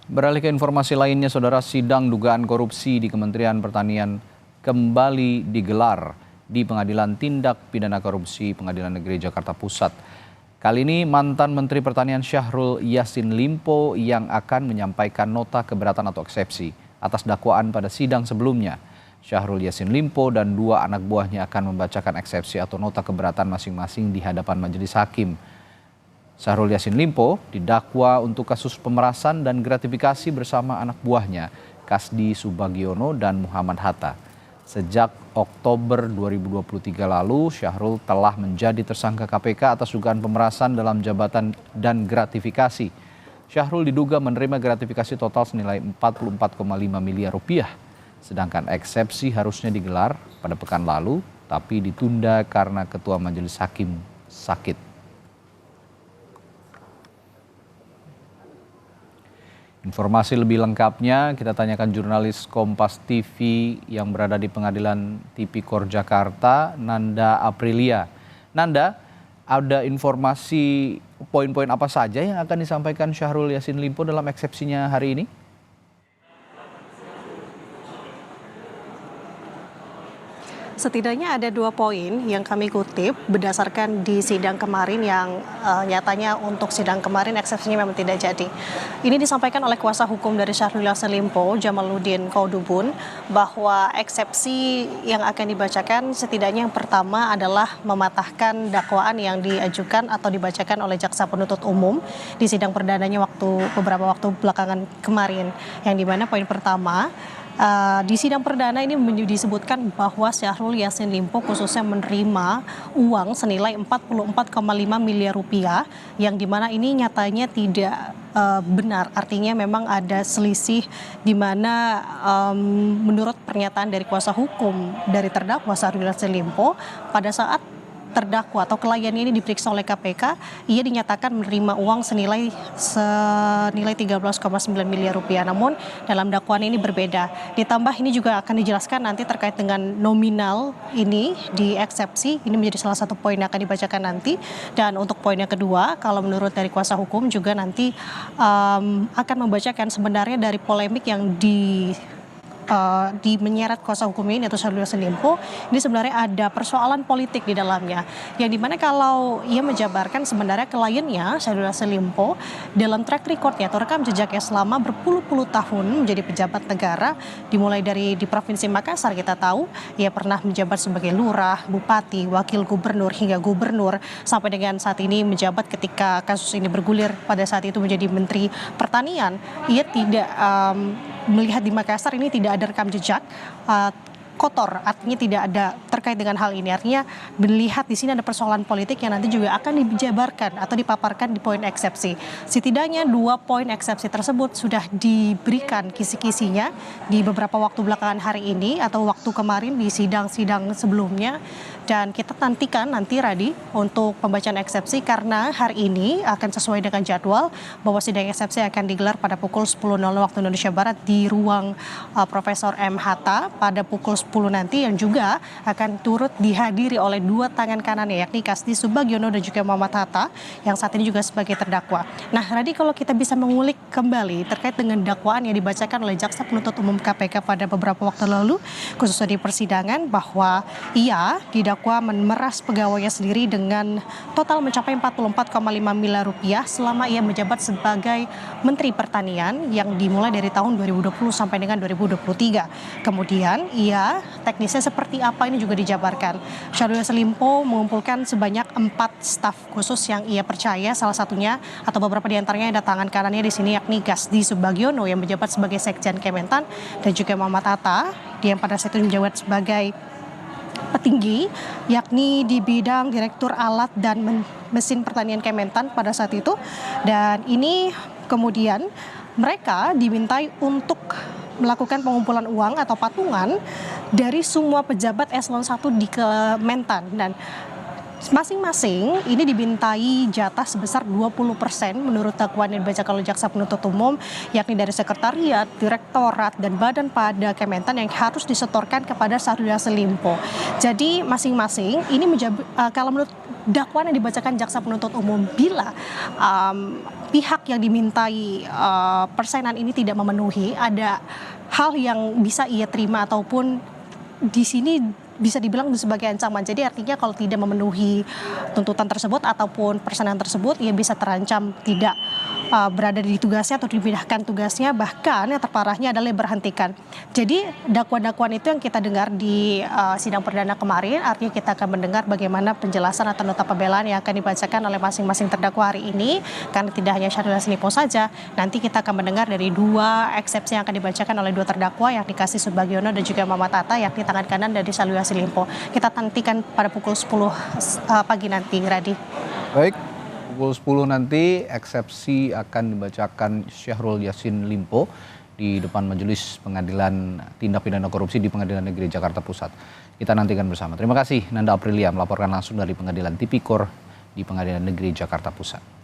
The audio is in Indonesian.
Beralih ke informasi lainnya, Saudara, sidang dugaan korupsi di Kementerian Pertanian kembali digelar di Pengadilan Tindak Pidana Korupsi Pengadilan Negeri Jakarta Pusat. Kali ini mantan Menteri Pertanian Syahrul Yassin Limpo yang akan menyampaikan nota keberatan atau eksepsi atas dakwaan pada sidang sebelumnya. Syahrul Yassin Limpo dan dua anak buahnya akan membacakan eksepsi atau nota keberatan masing-masing di hadapan majelis hakim. Syahrul Yassin Limpo didakwa untuk kasus pemerasan dan gratifikasi bersama anak buahnya, Kasdi Subagiono dan Muhammad Hatta. Sejak Oktober 2023 lalu, Syahrul telah menjadi tersangka KPK atas dugaan pemerasan dalam jabatan dan gratifikasi. Syahrul diduga menerima gratifikasi total senilai 44,5 miliar rupiah. Sedangkan eksepsi harusnya digelar pada pekan lalu, tapi ditunda karena Ketua Majelis Hakim sakit. Informasi lebih lengkapnya kita tanyakan jurnalis Kompas TV yang berada di Pengadilan Tipikor Jakarta, Nanda Aprilia. Nanda, ada informasi poin-poin apa saja yang akan disampaikan Syahrul Yassin Limpo dalam eksepsinya hari ini? Setidaknya ada 2 poin yang kami kutip berdasarkan di sidang kemarin yang nyatanya untuk sidang kemarin eksepsinya memang tidak jadi. Ini disampaikan oleh kuasa hukum dari Syahrul Yassin Limpo, Jamaluddin Qaudubun, bahwa eksepsi yang akan dibacakan setidaknya yang pertama adalah mematahkan dakwaan yang diajukan atau dibacakan oleh jaksa penuntut umum di sidang perdananya beberapa waktu belakangan kemarin. Yang dimana poin pertama, di sidang perdana ini disebutkan bahwa Syahrul Yassin Limpo khususnya menerima uang senilai 44,5 miliar rupiah yang dimana ini nyatanya tidak benar. Artinya memang ada selisih di mana menurut pernyataan dari kuasa hukum dari terdakwa Syahrul Yassin Limpo, pada saat terdakwa atau kliennya ini diperiksa oleh KPK, ia dinyatakan menerima uang senilai 13,9 miliar rupiah. Namun dalam dakwaan ini berbeda. Ditambah ini juga akan dijelaskan nanti terkait dengan nominal ini di eksepsi. Ini menjadi salah satu poin yang akan dibacakan nanti. Dan untuk poin yang kedua, kalau menurut dari kuasa hukum juga nanti akan membacakan sebenarnya dari polemik yang menyeret kuasa hukum ini atau Syahrul Yassin Limpo, ini sebenarnya ada persoalan politik di dalamnya, yang dimana kalau ia menjabarkan sebenarnya kliennya Syahrul Yassin Limpo dalam track recordnya atau rekam jejaknya selama berpuluh-puluh tahun menjadi pejabat negara, dimulai dari di Provinsi Makassar kita tahu ia pernah menjabat sebagai lurah, bupati, wakil gubernur hingga gubernur, sampai dengan saat ini menjabat ketika kasus ini bergulir pada saat itu menjadi Menteri Pertanian. Ia tidak melihat di Makassar ini tidak ada rekam jejak kotor, artinya tidak ada terkait dengan hal ini. Artinya melihat di sini ada persoalan politik yang nanti juga akan dijabarkan atau dipaparkan di poin eksepsi. Setidaknya 2 poin eksepsi tersebut sudah diberikan kisi-kisinya di beberapa waktu belakangan hari ini atau waktu kemarin di sidang-sidang sebelumnya. Dan kita nantikan nanti Radi untuk pembacaan eksepsi karena hari ini akan sesuai dengan jadwal bahwa sidang eksepsi akan digelar pada pukul 10.00 waktu Indonesia Barat di ruang Profesor M. Hatta pada pukul 10 nanti, yang juga akan turut dihadiri oleh 2 tangan kanannya yakni Kasdi Subagiono dan juga Muhammad Hatta yang saat ini juga sebagai terdakwa. Nah Radi, kalau kita bisa mengulik kembali terkait dengan dakwaan yang dibacakan oleh Jaksa Penuntut Umum KPK pada beberapa waktu lalu khususnya di persidangan, bahwa ia didakwa memeras pegawainya sendiri dengan total mencapai 44,5 miliar rupiah selama ia menjabat sebagai Menteri Pertanian yang dimulai dari tahun 2020 sampai dengan 2023. Kemudian ia teknisnya seperti apa ini juga dijabarkan. Syahrul Yassin Limpo mengumpulkan sebanyak 4 staf khusus yang ia percaya, salah satunya atau beberapa diantaranya ada tangan kanannya di sini yakni Kasdi Subagiono yang menjabat sebagai Sekjen Kementan dan juga Muhammad Hatta yang pada saat itu menjabat sebagai petinggi yakni di bidang Direktur Alat dan Mesin Pertanian Kementan pada saat itu. Dan ini kemudian mereka dimintai untuk melakukan pengumpulan uang atau patungan dari semua pejabat eselon 1 di Kementan, dan masing-masing ini dimintai jatah sebesar 20% menurut dakwaan yang dibacakan oleh Jaksa Penuntut Umum, yakni dari sekretariat, direktorat, dan badan pada Kementan yang harus disetorkan kepada Syahrul Yassin Limpo. Jadi masing-masing ini kalau menurut dakwaan yang dibacakan jaksa penuntut umum bila pihak yang dimintai persenan ini tidak memenuhi, ada hal yang bisa ia terima ataupun di sini bisa dibilang sebagai ancaman. Jadi artinya kalau tidak memenuhi tuntutan tersebut ataupun persenan tersebut, ia bisa terancam tidak berada di tugasnya atau dipindahkan tugasnya, bahkan yang terparahnya adalah berhentikan. Jadi dakwaan-dakwaan itu yang kita dengar di sidang perdana kemarin, artinya kita akan mendengar bagaimana penjelasan atau nota pembelaan yang akan dibacakan oleh masing-masing terdakwa hari ini, karena tidak hanya Syahrul Yassin Limpo saja, nanti kita akan mendengar dari 2 eksepsi yang akan dibacakan oleh 2 terdakwa, yakni Kasih Subagiono dan juga Muhammad Atta, yakni tangan kanan dari Syahrul Yassin Limpo. Kita nantikan pada pukul 10 pagi nanti, Radi. Baik, pukul 10 nanti eksepsi akan dibacakan Syahrul Yassin Limpo di depan Majelis Pengadilan Tindak Pidana Korupsi di Pengadilan Negeri Jakarta Pusat. Kita nantikan bersama. Terima kasih Nanda Aprilia melaporkan langsung dari Pengadilan Tipikor di Pengadilan Negeri Jakarta Pusat.